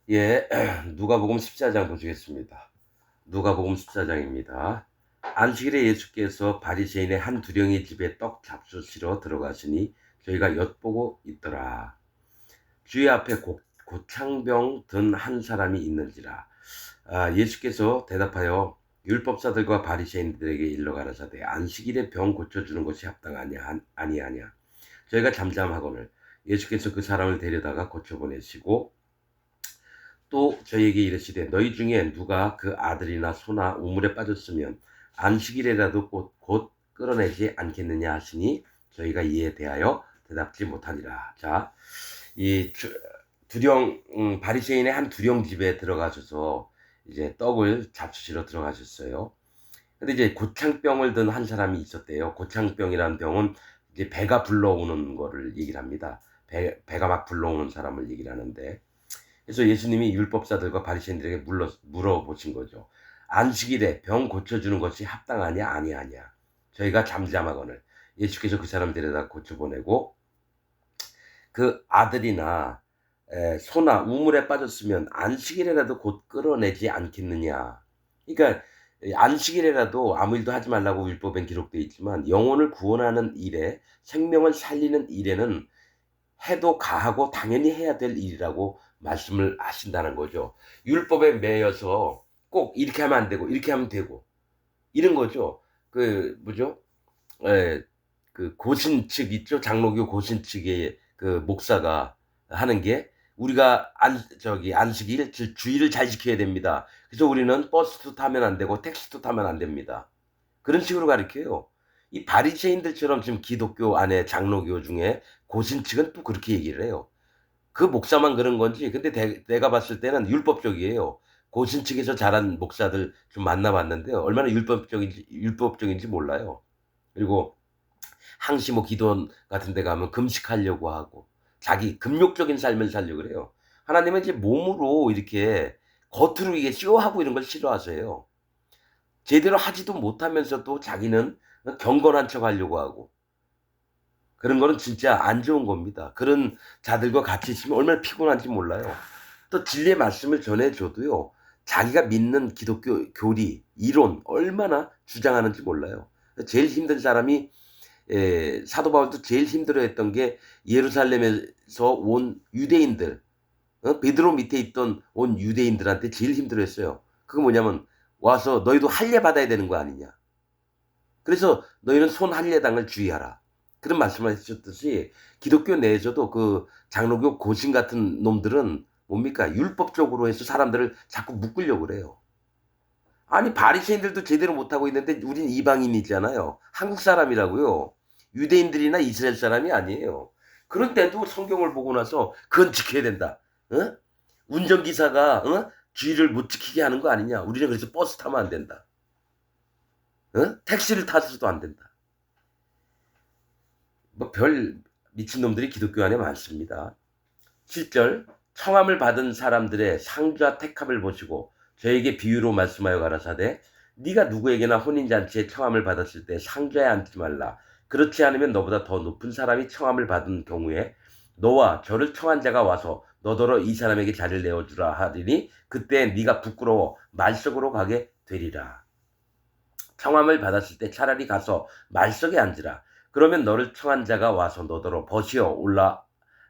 예, 누가복음 14장 보시겠습니다. 누가복음 14장입니다. 안식일에 예수께서 바리새인의 한 두령의 집에 떡 잡수시러 들어가시니 저희가 엿보고 있더라. 주의 앞에 고창병 든 한 사람이 있는지라. 예수께서 대답하여 율법사들과 바리새인들에게 일러 가라사대 안식일에 병 고쳐주는 것이 아니하냐. 저희가 잠잠하거늘 예수께서 그 사람을 데려다가 고쳐보내시고 또 저희에게 이르시되 너희 중에 누가 그 아들이나 소나 우물에 빠졌으면 안식일에라도 곧 끌어내지 않겠느냐 하시니 저희가 이에 대하여 대답지 못하니라. 자, 이 바리새인의 한 두령 집에 들어가셔서 이제 떡을 잡수시러 들어가셨어요. 근데 이제 고창병을 든 한 사람이 있었대요. 고창병이라는 병은 이제 배가 불러오는 거를 얘기를 합니다. 배가 막 불러오는 사람을 얘기를 하는데, 그래서 예수님이 율법사들과 바리새인들에게 물어보신 거죠. 안식일에 병 고쳐주는 것이 합당하냐 아니하냐. 저희가 잠잠하거늘 예수께서 그 사람 데려다 고쳐보내고 그 아들이나 소나 우물에 빠졌으면 안식일에라도 곧 끌어내지 않겠느냐. 그러니까 안식일에라도 아무 일도 하지 말라고 율법엔 기록되어 있지만 영혼을 구원하는 일에 생명을 살리는 일에는 해도 가하고 당연히 해야 될 일이라고 말씀을 하신다는 거죠. 율법에 매여서 꼭 이렇게 하면 안 되고 이렇게 하면 되고 이런 거죠. 그 뭐죠? 에, 그 고신 측 있죠. 장로교 고신 측의 그 목사가 하는 게 우리가 안식일 주일을 잘 지켜야 됩니다. 그래서 우리는 버스도 타면 안 되고 택시도 타면 안 됩니다. 그런 식으로 가르쳐요. 이 바리새인들처럼 지금 기독교 안에 장로교 중에 고신 측은 또 그렇게 얘기를 해요. 그 목사만 그런 건지 근데 내가 봤을 때는 율법적이에요. 고신 측에서 자란 목사들 좀 만나봤는데요. 얼마나 율법적인지 몰라요. 그리고 항시 뭐 기도원 같은 데 가면 금식하려고 하고 자기 금욕적인 삶을 살려고 그래요. 하나님은 이제 몸으로 이렇게 겉으로 이게 쇼하고 이런 걸 싫어하세요. 제대로 하지도 못하면서도 자기는 경건한 척 하려고 하고 그런 거는 진짜 안 좋은 겁니다. 그런 자들과 같이 있으면 얼마나 피곤한지 몰라요. 또 진리의 말씀을 전해줘도요. 자기가 믿는 기독교 교리, 이론 얼마나 주장하는지 몰라요. 제일 힘든 사람이 사도 바울도 제일 힘들어했던 게 예루살렘에서 온 유대인들, 베드로 밑에 있던 온 유대인들한테 제일 힘들어했어요. 그거 뭐냐면 와서 너희도 할례 받아야 되는 거 아니냐. 그래서 너희는 손 할례당을 주의하라. 그런 말씀을 해주셨듯이 기독교 내에서도 그 장로교 고신 같은 놈들은 뭡니까? 율법적으로 해서 사람들을 자꾸 묶으려고 그래요. 아니 바리새인들도 제대로 못하고 있는데 우린 이방인이잖아요. 한국 사람이라고요. 유대인들이나 이스라엘 사람이 아니에요. 그런데도 성경을 보고 나서 그건 지켜야 된다. 어? 운전기사가 주의를 못 지키게 하는 거 아니냐. 우리는 그래서 버스 타면 안 된다. 택시를 타서도 안 된다. 뭐 별 미친놈들이 기독교 안에 많습니다. 7절 청함을 받은 사람들의 상주와 택함을 보시고 저에게 비유로 말씀하여 가라사대 네가 누구에게나 혼인잔치에 청함을 받았을 때 상주에 앉지 말라. 그렇지 않으면 너보다 더 높은 사람이 청함을 받은 경우에 너와 저를 청한 자가 와서 너더러 이 사람에게 자리를 내어주라 하리니 그때 네가 부끄러워 말석으로 가게 되리라. 청함을 받았을 때 차라리 가서 말석에 앉으라. 그러면 너를 청한 자가 와서 너더러 버시어 올라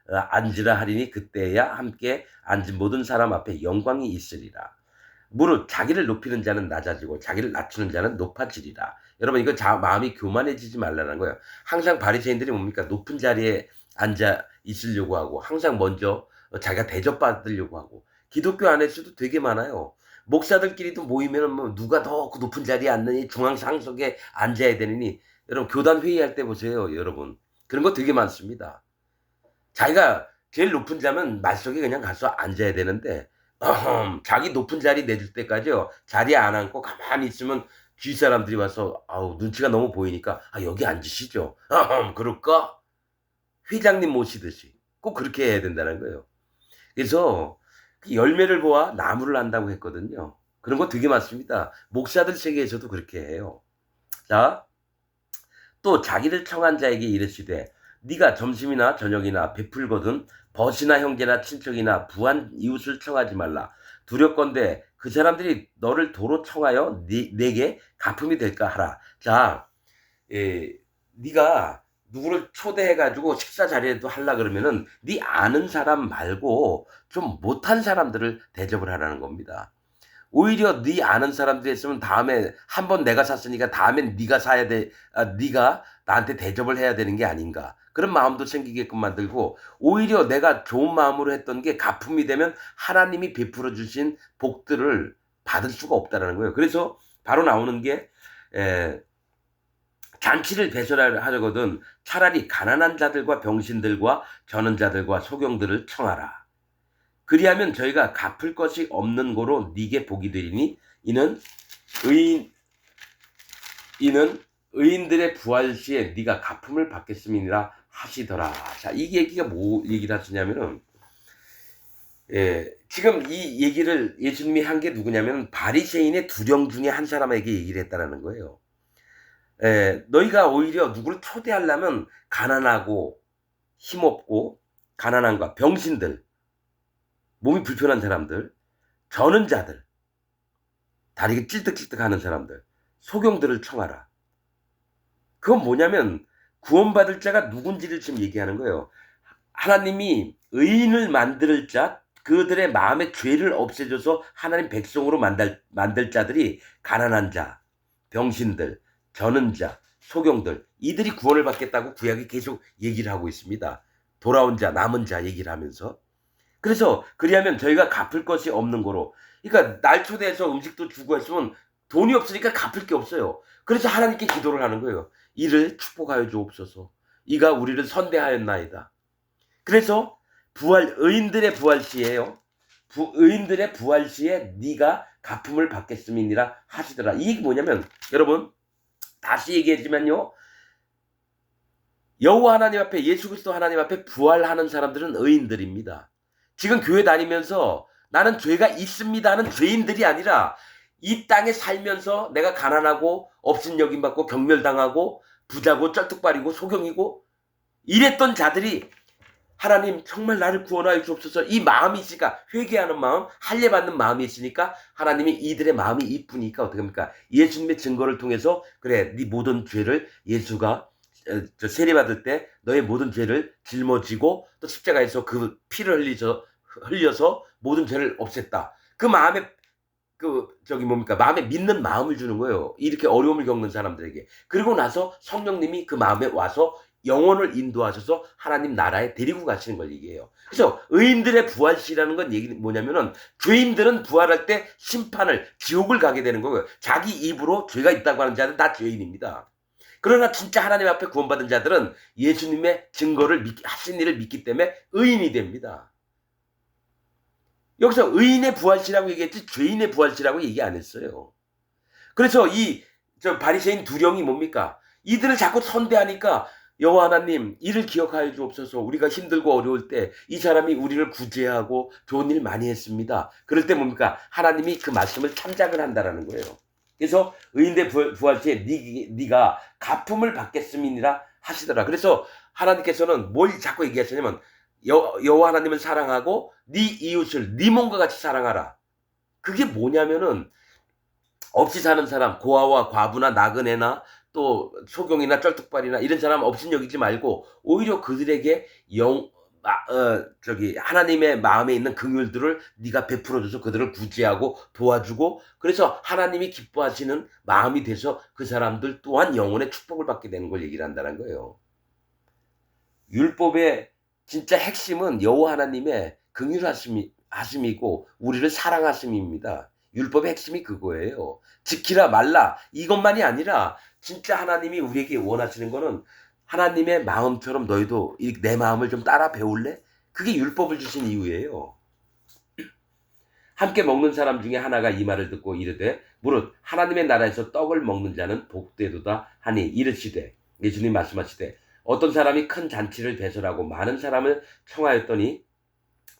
앉으라 하리니 그때야 함께 앉은 모든 사람 앞에 영광이 있으리라. 무릇 자기를 높이는 자는 낮아지고 자기를 낮추는 자는 높아지리라. 여러분 이거 마음이 교만해지지 말라는 거예요. 항상 바리새인들이 뭡니까? 높은 자리에 앉아 있으려고 하고 항상 먼저 자기가 대접받으려고 하고 기독교 안에서도 되게 많아요. 목사들끼리도 모이면 뭐 누가 더 그 높은 자리에 앉느니 중앙 상석에 앉아야 되느니 여러분 교단 회의할 때 보세요, 여러분. 그런 거 되게 많습니다. 자기가 제일 높은 자면 말석에 그냥 가서 앉아야 되는데 자기 높은 자리 내줄 때까지요. 자리에 안 앉고 가만히 있으면 주위 사람들이 와서 아우 눈치가 너무 보이니까 여기 앉으시죠. 그럴까? 회장님 모시듯이 꼭 그렇게 해야 된다는 거예요. 그래서 그 열매를 보아 나무를 안다고 했거든요. 그런 거 되게 많습니다. 목사들 세계에서도 그렇게 해요. 자, 또 자기를 청한 자에게 이르시되 네가 점심이나 저녁이나 베풀거든 벗이나 형제나 친척이나 부한 이웃을 청하지 말라. 두렵건대 그 사람들이 너를 도로 청하여 내게 갚음이 될까 하라. 자, 네가 누구를 초대해가지고 식사 자리에도 하려 그러면은 네 아는 사람 말고 좀 못한 사람들을 대접을 하라는 겁니다. 오히려 네 아는 사람들이 있으면 다음에 한 번 내가 샀으니까 다음엔 네가 사야 돼. 네가 나한테 대접을 해야 되는 게 아닌가. 그런 마음도 생기게끔 만들고 오히려 내가 좋은 마음으로 했던 게 갚음이 되면 하나님이 베풀어 주신 복들을 받을 수가 없다라는 거예요. 그래서 바로 나오는 게 잔치를 배설하려거든 차라리 가난한 자들과 병신들과 저는 자들과 소경들을 청하라. 그리하면 저희가 갚을 것이 없는 고로 네게 복이 되리니 이는 의인들의 부활 시에 네가 갚음을 받겠음이니라 하시더라. 자, 이 얘기가 뭐 얘기를 하시냐면은 지금 이 얘기를 예수님이 한 게 누구냐면 바리새인의 두령 중에 한 사람에게 얘기를 했다라는 거예요. 너희가 오히려 누구를 초대하려면 가난하고 힘없고 가난한가 병신들 몸이 불편한 사람들, 저는 자들, 다리가 찔득찔득하는 사람들, 소경들을 청하라. 그건 뭐냐면 구원받을 자가 누군지를 지금 얘기하는 거예요. 하나님이 의인을 만들 자, 그들의 마음의 죄를 없애줘서 하나님 백성으로 만들 자들이 가난한 자, 병신들, 저는 자, 소경들, 이들이 구원을 받겠다고 구약이 계속 얘기를 하고 있습니다. 돌아온 자, 남은 자 얘기를 하면서. 그래서 그리하면 저희가 갚을 것이 없는 거로. 그러니까 날 초대해서 음식도 주고 했으면 돈이 없으니까 갚을 게 없어요. 그래서 하나님께 기도를 하는 거예요. 이를 축복하여 주옵소서. 이가 우리를 선대하였나이다. 그래서 의인들의 부활 시에요. 의인들의 부활 시에 네가 갚음을 받겠음이니라 하시더라. 이 얘기 뭐냐면 여러분 다시 얘기했지만요. 여호와 하나님 앞에 예수 그리스도 하나님 앞에 부활하는 사람들은 의인들입니다. 지금 교회 다니면서 나는 죄가 있습니다 하는 죄인들이 아니라 이 땅에 살면서 내가 가난하고 업신여김받고 경멸당하고 부자고 쩔뚝발이고 소경이고 이랬던 자들이 하나님 정말 나를 구원하여 주옵소서 이 마음이 있으니까 회개하는 마음 할례받는 마음이 있으니까 하나님이 이들의 마음이 이쁘니까 어떻게 합니까? 예수님의 증거를 통해서 그래 네 모든 죄를 예수가 세례받을 때 너의 모든 죄를 짊어지고 또 십자가에서 그 피를 흘려서 모든 죄를 없앴다. 그 마음에 마음에 믿는 마음을 주는 거예요. 이렇게 어려움을 겪는 사람들에게. 그리고 나서 성령님이 그 마음에 와서 영혼을 인도하셔서 하나님 나라에 데리고 가시는 걸 얘기해요. 그래서 의인들의 부활시라는 건 얘기 뭐냐면은 죄인들은 부활할 때 심판을 지옥을 가게 되는 거고요. 자기 입으로 죄가 있다고 하는 자는 다 죄인입니다. 그러나 진짜 하나님 앞에 구원받은 자들은 예수님의 증거를 하신 일을 믿기 때문에 의인이 됩니다. 여기서 의인의 부활시라고 얘기했지 죄인의 부활시라고 얘기 안 했어요. 그래서 바리새인 두령이 뭡니까? 이들을 자꾸 선대하니까 여호와 하나님 이를 기억하여 주옵소서. 우리가 힘들고 어려울 때 이 사람이 우리를 구제하고 좋은 일 많이 했습니다. 그럴 때 뭡니까? 하나님이 그 말씀을 참작을 한다라는 거예요. 그래서 의인의 부활시에 네가 갚음을 받겠음이니라 하시더라. 그래서 하나님께서는 뭘 자꾸 얘기하시냐면 여호와 하나님을 사랑하고 네 이웃을 네 몸과 같이 사랑하라. 그게 뭐냐면은 없이 사는 사람 고아와 과부나 나그네나 또 소경이나 쩔뚝발이나 이런 사람 없인 여기지 말고 오히려 그들에게 하나님의 마음에 있는 긍휼들을 네가 베풀어줘서 그들을 구제하고 도와주고 그래서 하나님이 기뻐하시는 마음이 돼서 그 사람들 또한 영혼의 축복을 받게 되는 걸 얘기를 한다는 거예요. 율법의 진짜 핵심은 여호와 하나님의 긍휼하심이고 우리를 사랑하심입니다. 율법의 핵심이 그거예요. 지키라 말라 이것만이 아니라 진짜 하나님이 우리에게 원하시는 거는 하나님의 마음처럼 너희도 내 마음을 좀 따라 배울래? 그게 율법을 주신 이유예요. 함께 먹는 사람 중에 하나가 이 말을 듣고 이르되 무릇 하나님의 나라에서 떡을 먹는 자는 복되도다 하니 이르시되 예수님 말씀하시되 어떤 사람이 큰 잔치를 배설하고 많은 사람을 청하였더니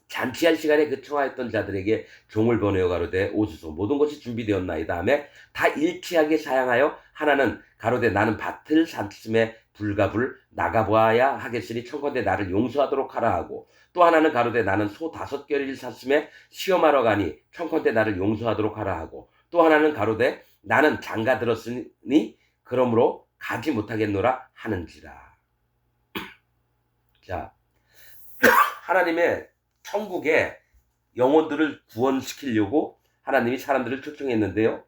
잔치할 시간에 그 청하였던 자들에게 종을 보내어 가로되 오소서 모든 것이 준비되었나이다 하며 다 일치하게 사양하여 하나는 가로되 나는 밭을 샀음에 불갑을 나가보아야 하겠으니 청컨대 나를 용서하도록 하라 하고, 또 하나는 가로되 나는 소 5겨리를 샀음에 시험하러 가니 청컨대 나를 용서하도록 하라 하고, 또 하나는 가로되 나는 장가 들었으니 그러므로 가지 못하겠노라 하는지라. 자, 하나님의 천국에 영혼들을 구원시키려고 하나님이 사람들을 초청했는데요.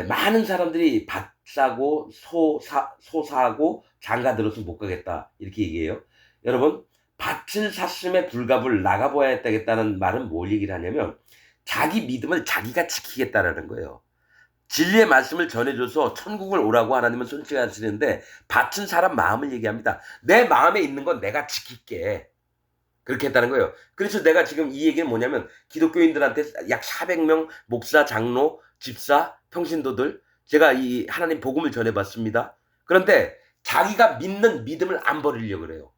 많은 사람들이 밭 사고 소 사고 장가 들어서 못 가겠다 이렇게 얘기해요. 여러분, 밭을 샀음에 불갑을 나가보아야 했다겠다는 말은 뭘 얘기를 하냐면 자기 믿음을 자기가 지키겠다라는 거예요. 진리의 말씀을 전해줘서 천국을 오라고 하나님은 손짓하시는데 밭은 사람 마음을 얘기합니다. 내 마음에 있는 건 내가 지킬게. 그렇게 했다는 거예요. 그래서 내가 지금 이 얘기는 뭐냐면 기독교인들한테 약 400명 목사, 장로, 집사, 평신도들 제가 이 하나님 복음을 전해봤습니다. 그런데 자기가 믿는 믿음을 안 버리려고 그래요.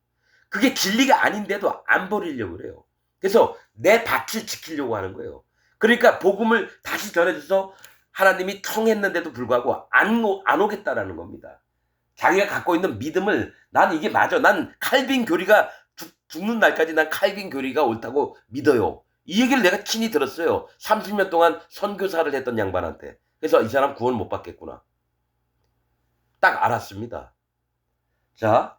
그게 진리가 아닌데도 안 버리려고 그래요. 그래서 내 밭을 지키려고 하는 거예요. 그러니까 복음을 다시 전해줘서 하나님이 청했는데도 불구하고 안 오겠다라는 겁니다. 자기가 갖고 있는 믿음을 난 이게 맞아. 난 칼빈 교리가 죽는 날까지 난 칼빈 교리가 옳다고 믿어요. 이 얘기를 내가 친히 들었어요. 30년 동안 선교사를 했던 양반한테. 그래서 이 사람 구원 못 받겠구나. 딱 알았습니다. 자,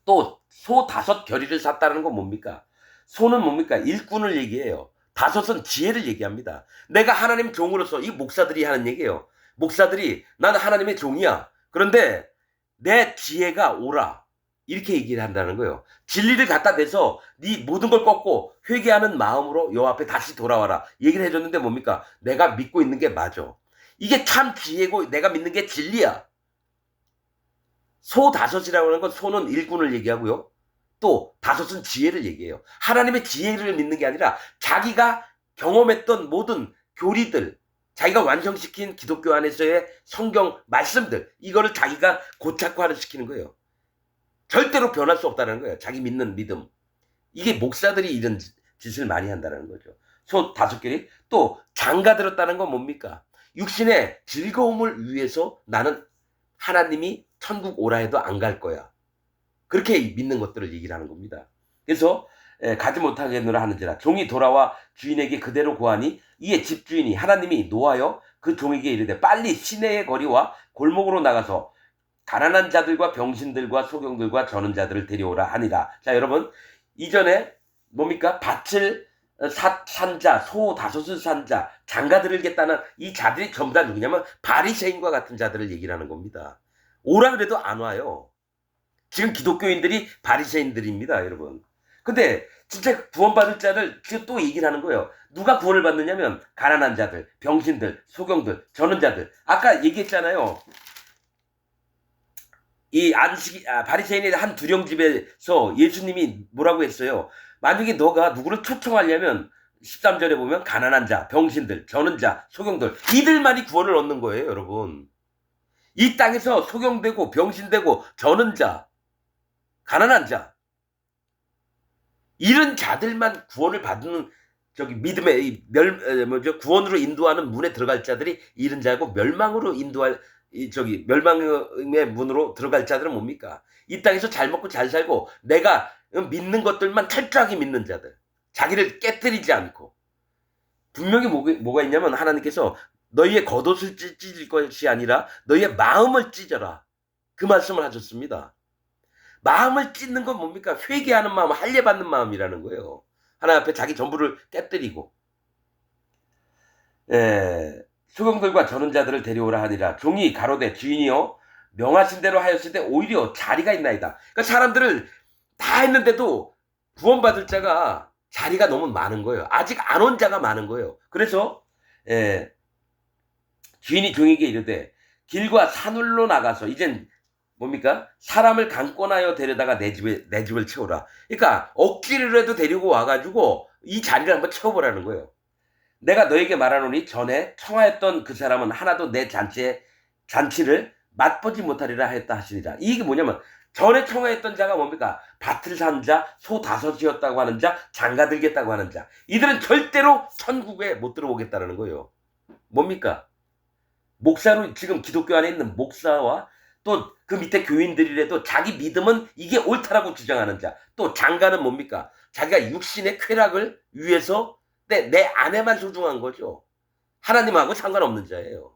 또 소 5겨리를 샀다는 건 뭡니까? 소는 뭡니까? 일꾼을 얘기해요. 5은 지혜를 얘기합니다. 내가 하나님 종으로서 이 목사들이 하는 얘기예요. 목사들이 나는 하나님의 종이야. 그런데 내 지혜가 오라. 이렇게 얘기를 한다는 거예요. 진리를 갖다 대서 네 모든 걸 꺾고 회개하는 마음으로 여호와 앞에 다시 돌아와라. 얘기를 해줬는데 뭡니까? 내가 믿고 있는 게 맞아. 이게 참 지혜고 내가 믿는 게 진리야. 소 5이라고 하는 건 소는 일꾼을 얘기하고요. 또 5은 지혜를 얘기해요. 하나님의 지혜를 믿는 게 아니라 자기가 경험했던 모든 교리들, 자기가 완성시킨 기독교 안에서의 성경 말씀들, 이거를 자기가 고착화를 시키는 거예요. 절대로 변할 수 없다는 거예요. 자기 믿는 믿음. 이게 목사들이 이런 짓을 많이 한다는 거죠. 소 5겨리. 또 장가 들었다는 건 뭡니까? 육신의 즐거움을 위해서 나는 하나님이 천국 오라 해도 안 갈 거야. 그렇게 믿는 것들을 얘기를 하는 겁니다. 그래서 가지 못하겠노라 하는지라 종이 돌아와 주인에게 그대로 고하니 이에 집주인이 하나님이 노하여 그 종에게 이르되 빨리 시내의 거리와 골목으로 나가서 가난한 자들과 병신들과 소경들과 저는 자들을 데려오라 하니라. 자, 여러분, 이전에 뭡니까? 밭을 산 자, 소 5을 산 자, 장가 들겠다는 이 자들이 전부 다 누구냐면 바리새인과 같은 자들을 얘기를 하는 겁니다. 오라 그래도 안 와요. 지금 기독교인들이 바리새인들입니다, 여러분. 근데 진짜 구원받을 자를 지금 또 얘기를 하는 거예요. 누가 구원을 받느냐면 가난한 자들, 병신들, 소경들, 저는 자들. 아까 얘기했잖아요. 이 바리새인의 한 두령집에서 예수님이 뭐라고 했어요? 만약에 너가 누구를 초청하려면 13절에 보면 가난한 자, 병신들, 저는 자, 소경들 이들만이 구원을 얻는 거예요, 여러분. 이 땅에서 소경되고 병신되고 저는 자, 가난한 자 이런 자들만 구원을 받는 믿음의 구원으로 인도하는 문에 들어갈 자들이 이런 자고 멸망으로 인도할 멸망의 문으로 들어갈 자들은 뭡니까? 이 땅에서 잘 먹고 잘 살고 내가 믿는 것들만 철저하게 믿는 자들. 자기를 깨뜨리지 않고. 분명히 뭐가 있냐면 하나님께서 너희의 겉옷을 찢을 것이 아니라 너희의 마음을 찢어라. 그 말씀을 하셨습니다. 마음을 찢는 건 뭡니까? 회개하는 마음, 할례받는 마음이라는 거예요. 하나님 앞에 자기 전부를 깨뜨리고. 소경들과 저는 자들을 데려오라 하니라. 종이 가로되 주인이여 명하신 대로 하였을 때 오히려 자리가 있나이다. 그러니까 사람들을 다 했는데도 구원받을 자가 자리가 너무 많은 거예요. 아직 안 온 자가 많은 거예요. 그래서 주인이 종에게 이르되 길과 산울로 나가서 이젠 뭡니까? 사람을 강권하여 데려다가 내 집을 채우라. 그러니까 억지로 해도 데리고 와가지고 이 자리를 한번 채워보라는 거예요. 내가 너에게 말하노니 전에 청하였던 그 사람은 하나도 내 잔치를 맛보지 못하리라 하였다 하시니라. 이게 뭐냐면 전에 청하였던 자가 뭡니까? 밭을 산 자, 소 5이었다고 하는 자, 장가 들겠다고 하는 자. 이들은 절대로 천국에 못 들어오겠다는 거예요. 뭡니까? 목사로 지금 기독교 안에 있는 목사와 또 그 밑에 교인들이라도 자기 믿음은 이게 옳다라고 주장하는 자, 또 장가는 뭡니까? 자기가 육신의 쾌락을 위해서 내 아내만 소중한 거죠. 하나님하고 상관없는 자예요.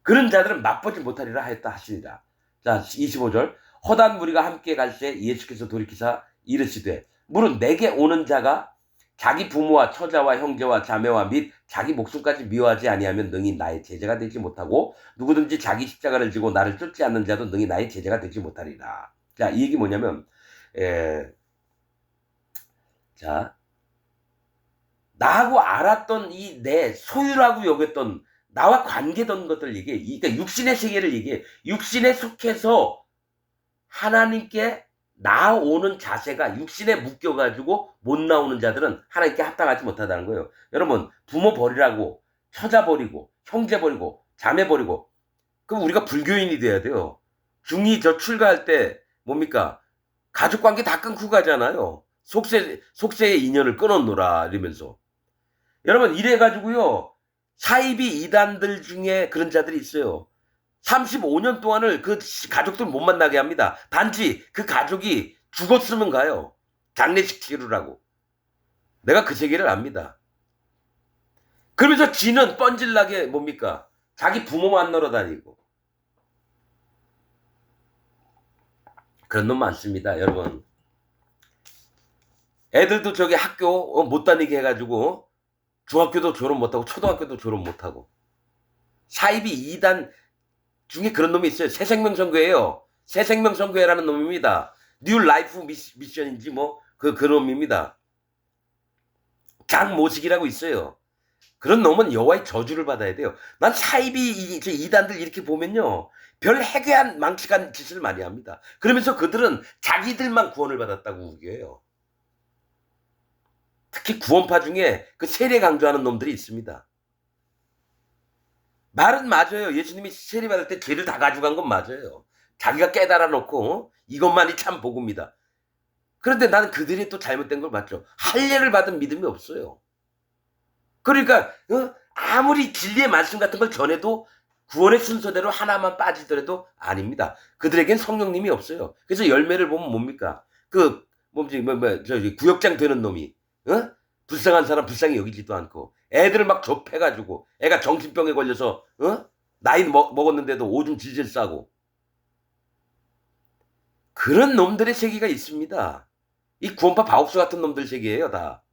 그런 자들은 맛보지 못하리라 하였다 하시니라. 자, 25절. 허다한 무리가 함께 갈 때 예수께서 돌이키사 이르시되 물은 내게 오는 자가 자기 부모와 처자와 형제와 자매와 및 자기 목숨까지 미워하지 아니하면 능히 나의 제자가 되지 못하고 누구든지 자기 십자가를 지고 나를 쫓지 않는 자도 능히 나의 제자가 되지 못하리라. 자, 이 얘기 뭐냐면 자, 나하고 알았던 이 내 소유라고 여겼던 나와 관계던 것들 얘기해. 그러니까 육신의 세계를 얘기해. 육신에 속해서 하나님께 나오는 자세가 육신에 묶여가지고 못 나오는 자들은 하나님께 합당하지 못하다는 거예요. 여러분, 부모 버리라고, 처자 버리고, 형제 버리고, 자매 버리고, 그럼 우리가 불교인이 돼야 돼요. 중이 저 출가할 때 뭡니까? 가족 관계 다 끊고 가잖아요. 속세의 인연을 끊었노라 이러면서. 여러분, 이래가지고요, 사이비 이단들 중에 그런 자들이 있어요. 35년 동안을 그 가족들 못 만나게 합니다. 단지 그 가족이 죽었으면 가요. 장례식 치르라고. 내가 그 세계를 압니다. 그러면서 지는 뻔질나게 뭡니까? 자기 부모 만나러 다니고. 그런 놈 많습니다, 여러분. 애들도 저기 학교 못 다니게 해가지고 중학교도 졸업 못하고 초등학교도 졸업 못하고. 사이비 이단 중에 그런 놈이 있어요. 새생명선교회예요. 새생명선교회라는 놈입니다. 뉴 라이프 미션인지 뭐 그 놈입니다. 장모식이라고 있어요. 그런 놈은 여호와의 저주를 받아야 돼요. 난 사이비 이단들 이렇게 보면요, 별 해괴한 망측한 짓을 많이 합니다. 그러면서 그들은 자기들만 구원을 받았다고 우겨요. 특히 구원파 중에 그 세례 강조하는 놈들이 있습니다. 말은 맞아요. 예수님이 세례 받을 때 죄를 다 가져간 건 맞아요. 자기가 깨달아 놓고 이것만이 참 복음이다. 그런데 나는 그들이 또 잘못된 걸 봤죠. 할례를 받은 믿음이 없어요. 그러니까 아무리 진리의 말씀 같은 걸 전해도 구원의 순서대로 하나만 빠지더라도 아닙니다. 그들에겐 성령님이 없어요. 그래서 열매를 보면 뭡니까? 저기 구역장 되는 놈이 불쌍한 사람 불쌍히 여기지도 않고 애들을 막 접해가지고 애가 정신병에 걸려서 나이 먹었는데도 오줌 질질 싸고 그런 놈들의 세계가 있습니다. 이 구원파 바옥수 같은 놈들 세계예요, 다.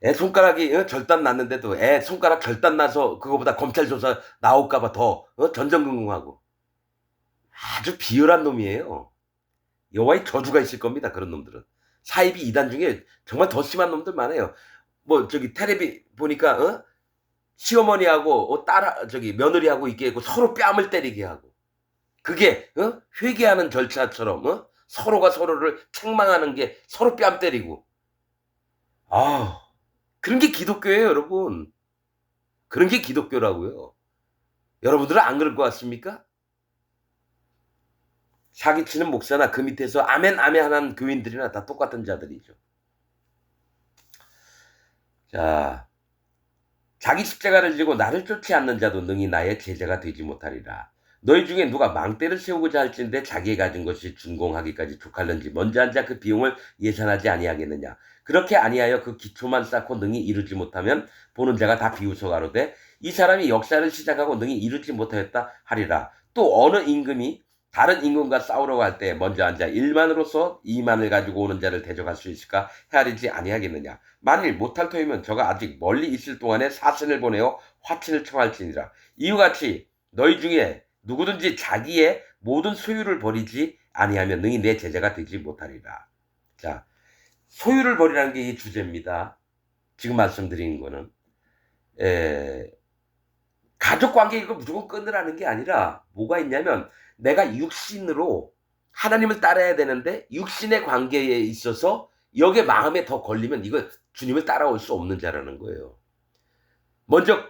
애 손가락이 절단 났는데도 애 손가락 절단 나서 그거보다 검찰 조사 나올까봐 더 전전긍긍하고 아주 비열한 놈이에요. 여호와의 저주가 있을 겁니다. 그런 놈들은. 사이비 이단 중에 정말 더 심한 놈들 많아요. 뭐 저기 텔레비 보니까 시어머니하고 며느리하고 있게 하고 서로 뺨을 때리게 하고 그게 회개하는 절차처럼 서로가 서로를 책망하는 게 서로 뺨 때리고 그런 게 기독교예요, 여러분. 그런 게 기독교라고요. 여러분들은 안 그럴 것 같습니까? 사기치는 목사나 그 밑에서 아멘 아멘 하는 교인들이나 다 똑같은 자들이죠. 자, 자기 십자가를 지고 나를 쫓지 않는 자도 능히 나의 제자가 되지 못하리라. 너희 중에 누가 망대를 세우고자 할진대 자기의 가진 것이 준공하기까지 족할는지 먼저 앉아 그 비용을 예산하지 아니하겠느냐. 그렇게 아니하여 그 기초만 쌓고 능히 이루지 못하면 보는 자가 다 비웃어 가로되 이 사람이 역사를 시작하고 능히 이루지 못하였다 하리라. 또 어느 임금이 다른 임금과 싸우러 갈 때 먼저 앉아 1만으로서 2만을 가지고 오는 자를 대적할 수 있을까 헤아리지 아니하겠느냐. 만일 못할 터이면 저가 아직 멀리 있을 동안에 사신을 보내어 화친을 청할지니라. 이와 같이 너희 중에 누구든지 자기의 모든 소유를 버리지 아니하면 능히 내 제자가 되지 못하리라. 자, 소유를 버리라는 게 이 주제입니다. 지금 말씀드린 거는 가족 관계 이거 무조건 끊으라는 게 아니라 뭐가 있냐면 내가 육신으로 하나님을 따라야 되는데 육신의 관계에 있어서 여기에 마음에 더 걸리면 이거 주님을 따라올 수 없는 자라는 거예요. 먼저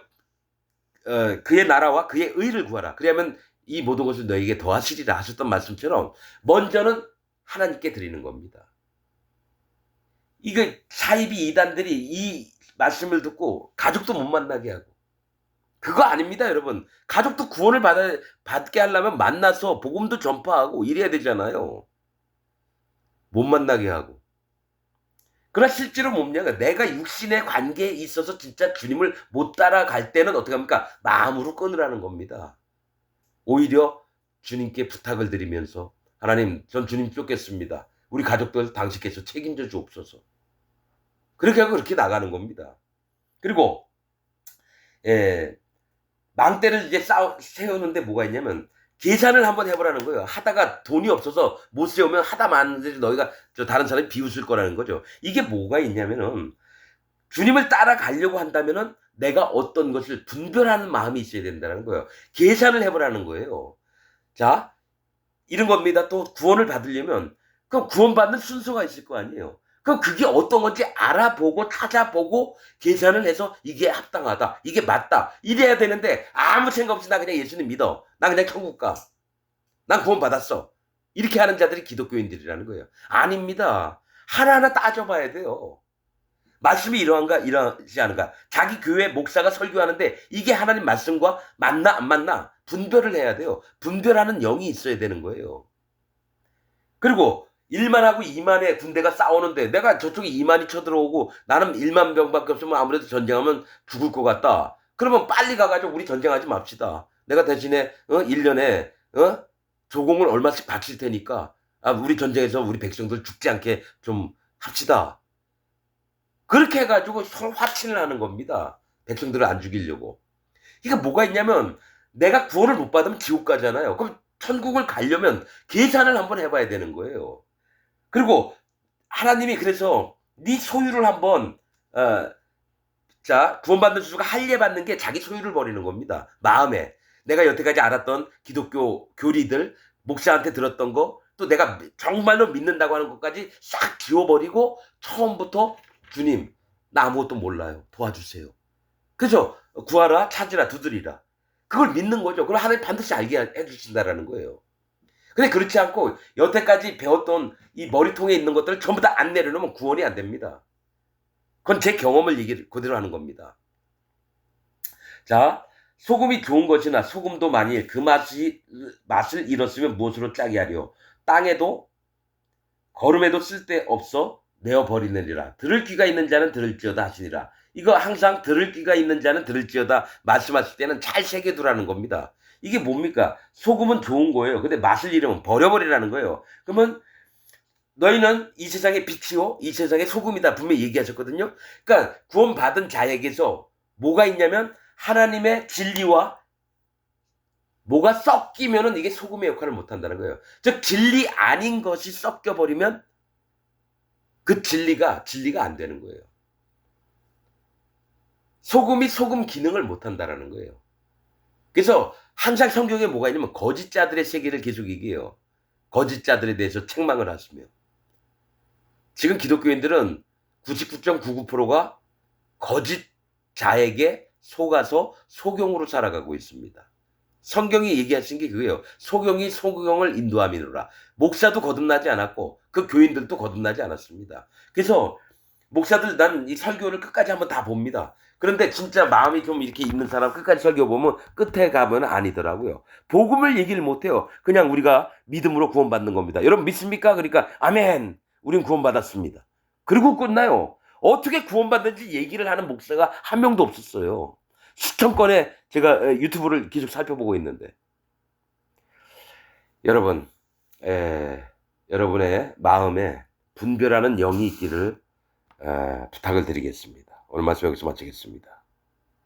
그의 나라와 그의 의를 구하라. 그러면 이 모든 것을 너에게 더하시리라 하셨던 말씀처럼 먼저는 하나님께 드리는 겁니다. 이게 사이비 이단들이 이 말씀을 듣고 가족도 못 만나게 하고 그거 아닙니다, 여러분. 가족도 구원을 받게 하려면 만나서 복음도 전파하고 이래야 되잖아요. 못 만나게 하고. 그러나 실제로 뭡니까? 내가 육신의 관계에 있어서 진짜 주님을 못 따라갈 때는 어떻게 합니까? 마음으로 끊으라는 겁니다. 오히려 주님께 부탁을 드리면서 하나님, 전 주님 쫓겠습니다. 우리 가족들 당신께서 책임져 주옵소서. 그렇게 하고 그렇게 나가는 겁니다. 그리고 예, 망대를 이제 세우는데 뭐가 있냐면 계산을 한번 해보라는 거예요. 하다가 돈이 없어서 못 세우면 하다 마는데 너희가 다른 사람이 비웃을 거라는 거죠. 이게 뭐가 있냐면은 주님을 따라가려고 한다면은 내가 어떤 것을 분별하는 마음이 있어야 된다는 거예요. 계산을 해보라는 거예요. 자, 이런 겁니다. 또 구원을 받으려면 그럼 구원받는 순서가 있을 거 아니에요. 그럼 그게 어떤 건지 알아보고 찾아보고 계산을 해서 이게 합당하다, 이게 맞다 이래야 되는데 아무 생각 없이 나 그냥 예수님 믿어, 나 그냥 천국 가, 난 구원받았어, 이렇게 하는 자들이 기독교인들이라는 거예요. 아닙니다. 하나하나 따져봐야 돼요. 말씀이 이러한가 이러지 않은가, 자기 교회 목사가 설교하는데 이게 하나님 말씀과 맞나 안 맞나 분별을 해야 돼요. 분별하는 영이 있어야 되는 거예요. 그리고 1만하고 2만의 군대가 싸우는데 내가 저쪽에 2만이 쳐들어오고 나는 1만 병밖에 없으면 아무래도 전쟁하면 죽을 것 같다. 그러면 빨리 가가지고 우리 전쟁하지 맙시다. 내가 대신에 1년에 조공을 얼마씩 바칠 테니까 우리 전쟁에서 우리 백성들 죽지 않게 좀 합시다. 그렇게 해가지고 서로 화친을 하는 겁니다. 백성들을 안 죽이려고. 이게 뭐가 있냐면 내가 구원을 못 받으면 지옥 가잖아요. 그럼 천국을 가려면 계산을 한번 해봐야 되는 거예요. 그리고 하나님이 그래서 네 소유를 한번 구원받는 수가 할례받는 게 자기 소유를 버리는 겁니다. 마음에 내가 여태까지 알았던 기독교 교리들, 목사한테 들었던 거, 또 내가 정말로 믿는다고 하는 것까지 싹 지워버리고 처음부터 주님, 나 아무것도 몰라요, 도와주세요. 그죠? 구하라, 찾으라, 두드리라. 그걸 믿는 거죠. 그럼 하나님 반드시 알게 해주신다라는 거예요. 근데 그렇지 않고 여태까지 배웠던 이 머리통에 있는 것들을 전부 다 안 내려놓으면 구원이 안 됩니다. 그건 제 경험을 얘기를 그대로 하는 겁니다. 자, 소금이 좋은 것이나 소금도 만일 그 맛을 잃었으면 무엇으로 짜게 하려? 땅에도 거름에도 쓸데없어 내어버리느니라. 들을 귀가 있는 자는 들을지어다 하시니라. 이거 항상 들을 귀가 있는 자는 들을지어다 말씀하실 때는 잘 새겨두라는 겁니다. 이게 뭡니까? 소금은 좋은 거예요. 근데 맛을 잃으면 버려버리라는 거예요. 그러면 너희는 이 세상의 빛이요 이 세상의 소금이다 분명히 얘기하셨거든요. 그러니까 구원받은 자에게서 뭐가 있냐면 하나님의 진리와 뭐가 섞이면은 이게 소금의 역할을 못한다는 거예요. 즉 진리 아닌 것이 섞여버리면 그 진리가 안 되는 거예요. 소금이 소금 기능을 못한다라는 거예요. 그래서 항상 성경에 뭐가 있냐면 거짓자들의 세계를 계속 얘기해요. 거짓자들에 대해서 책망을 하시며 지금 기독교인들은 99.99%가 거짓자에게 속아서 소경으로 살아가고 있습니다. 성경이 얘기하신 게 그거예요. 소경이 소경을 인도함이노라. 목사도 거듭나지 않았고 그 교인들도 거듭나지 않았습니다. 그래서 목사들 난 이 설교를 끝까지 한번 다 봅니다. 그런데 진짜 마음이 좀 이렇게 있는 사람 끝까지 설교 보면 끝에 가면 아니더라고요. 복음을 얘기를 못해요. 그냥 우리가 믿음으로 구원받는 겁니다. 여러분 믿습니까? 그러니까 아멘. 우린 구원받았습니다. 그리고 끝나요. 어떻게 구원받는지 얘기를 하는 목사가 한 명도 없었어요. 수천 건의 제가 유튜브를 계속 살펴보고 있는데 여러분 여러분의 마음에 분별하는 영이 있기를 부탁을 드리겠습니다. 오늘 말씀 여기서 마치겠습니다.